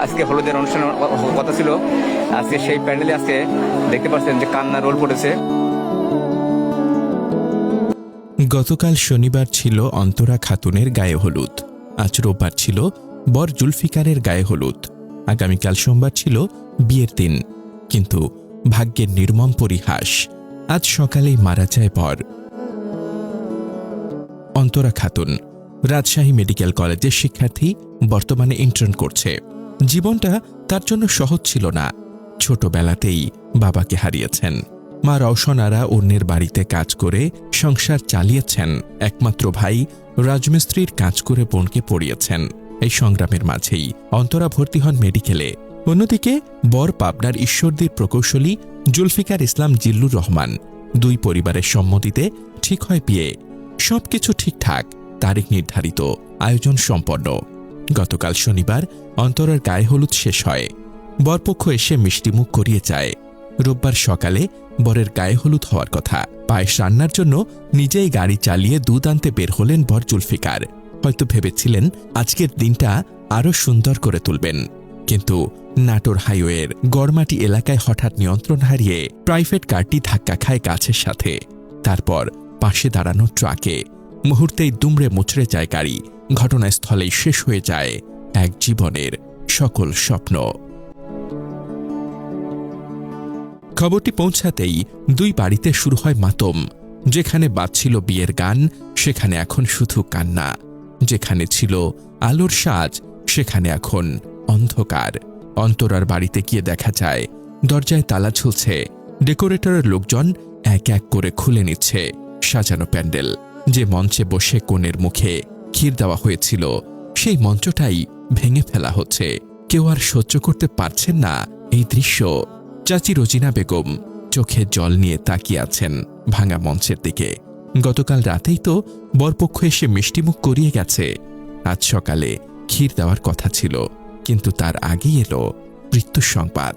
আজকে হলুদের অনুষ্ঠানের কথা ছিল, আজকে সেই প্যান্ডেলে আজকে দেখতে পাচ্ছেন যে কান্না রোল পড়েছে। গতকাল শনিবার ছিল অন্তরা খাতুনের গায়ে হলুদ, আজ রোববার ছিল বর জুলফিকারের গায়ে হলুদ, আগামীকাল সোমবার ছিল বিয়ের দিন। কিন্তু ভাগ্যের নির্মম পরিহাস, আজ সকালেই মারা যায় বর। অন্তরা খাতুন রাজশাহী মেডিকেল কলেজের শিক্ষার্থী, বর্তমানে ইন্টার্ন করছে। জীবনটা তার জন্য সহজ ছিল না। ছোটবেলাতেই বাবাকে হারিয়েছেন। মা রওশনারা অন্যের বাড়িতে কাজ করে সংসার চালিয়েছেন। একমাত্র ভাই রাজমিস্ত্রির কাজ করে বোনকে পড়িয়েছেন। এই সংগ্রামের মাঝেই অন্তরা ভর্তি হন মেডিকেলে। অন্যদিকে বর পাবনার ঈশ্বরদীর প্রকৌশলী জুলফিকার ইসলাম জিল্লুর রহমান। দুই পরিবারের সম্মতিতে ঠিক হয় বিয়ে। সবকিছু ঠিকঠাক, তারিখ নির্ধারিত, আয়োজন সম্পন্ন। গতকাল শনিবার অন্তরার গায়ে হলুদ শেষ হয়। বরপক্ষ এসে মিষ্টিমুখ করিয়ে যায়। রোববার সকালে বরের গায়ে হলুদ হওয়ার কথা। পায়েস রান্নার জন্য নিজেই গাড়ি চালিয়ে দুধ আনতে বের হলেন বর জুলফিকার। হয়তো ভেবেছিলেন আজকের দিনটা আরও সুন্দর করে তুলবেন, কিন্তু নাটোর হাইওয়ের গড়মাটি এলাকায় হঠাৎ নিয়ন্ত্রণ হারিয়ে প্রাইভেট কারটি ধাক্কা খায় গাছের সাথে। তারপর পাশে দাঁড়ানো ট্রাকে। মুহূর্তেই দুমড়ে মুচড়ে যায় গাড়ি। ঘটনাস্থলেই শেষ হয়ে যায় এক জীবনের সকল স্বপ্ন। খবরটি পৌঁছাতেই দুই বাড়িতে শুরু হয় মাতম। যেখানে বাজছিল বিয়ের গান, সেখানে এখন শুধু কান্না। যেখানে ছিল আলোর সাজ, সেখানে এখন অন্ধকার। অন্তরার বাড়িতে গিয়ে দেখা যায় দরজায় তালা ঝুলছে। ডেকোরেটরের লোকজন এক এক করে খুলে নিচ্ছে সাজানো প্যান্ডেল। যে মঞ্চে বসে কনের মুখে ক্ষীর দেওয়া হয়েছিল, সেই মঞ্চটাই ভেঙে ফেলা হচ্ছে। কেউ আর সহ্য করতে পারছেন না এই দৃশ্য। চাচি রোজিনা বেগম চোখে জল নিয়ে তাকিয়ে আছেন ভাঙা মঞ্চের দিকে। গতকাল রাতেই তো বরপক্ষ এসে মিষ্টিমুখ করিয়ে গেছে। আজ সকালে ক্ষীর দেওয়ার কথা ছিল, কিন্তু তার আগেই এলো মৃত্যুর সংবাদ।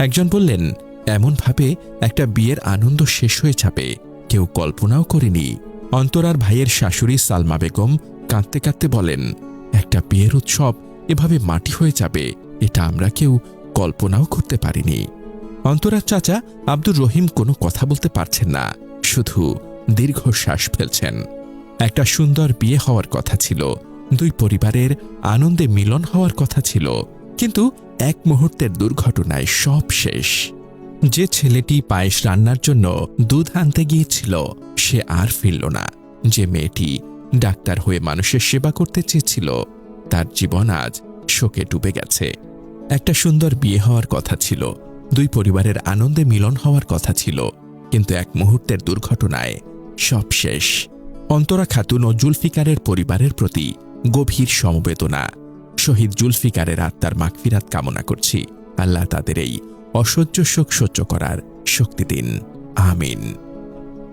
একজন বললেন, এমনভাবে একটা বিয়ের আনন্দ শেষ হয়ে যাবে কেউ কল্পনাও করেনি। অন্তরার ভাইয়ের শাশুড়ি সালমা বেগম কাঁদতে কাঁদতে বলেন, একটা বিয়ের উৎসব এভাবে মাটি হয়ে যাবে, এটা আমরা কেউ কল্পনাও করতে পারিনি। অন্তরার চাচা আব্দুর রহিম কোনো কথা বলতে পারছেন না, শুধু দীর্ঘশ্বাস ফেলছেন। একটা সুন্দর বিয়ে হওয়ার কথা ছিল, দুই পরিবারের আনন্দে মিলন হওয়ার কথা ছিল, কিন্তু এক মুহূর্তের দুর্ঘটনায় সব শেষ। যে ছেলেটি পায়েস রান্নার জন্য দুধ আনতে গিয়েছিল, সে আর ফিরল না। যে মেয়েটি ডাক্তার হয়ে মানুষের সেবা করতে চেয়েছিল, তার জীবন আজ শোকে ডুবে গেছে। একটা সুন্দর বিয়ে হওয়ার কথা ছিল, দুই পরিবারের আনন্দে মিলন হওয়ার কথা ছিল, কিন্তু এক মুহূর্তের দুর্ঘটনায় সব শেষ। অন্তরা খাতুন ও জুলফিকারের পরিবারের প্রতি গভীর সমবেদনা। শহীদ জুলফিকারের আত্মার মাগফিরাত কামনা করছি। আল্লাহ তাদের এই অসহ্য শোক সহ্য করার শক্তি দিন, আমিন।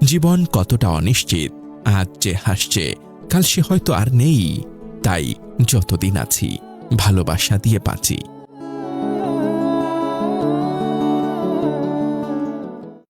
জীবন কতটা অনিশ্চিত। আজ যে হাসছে, কাল সে হয়তো আর নেই। তাই যতদিন আছি ভালোবাসা দিয়ে বাঁচি।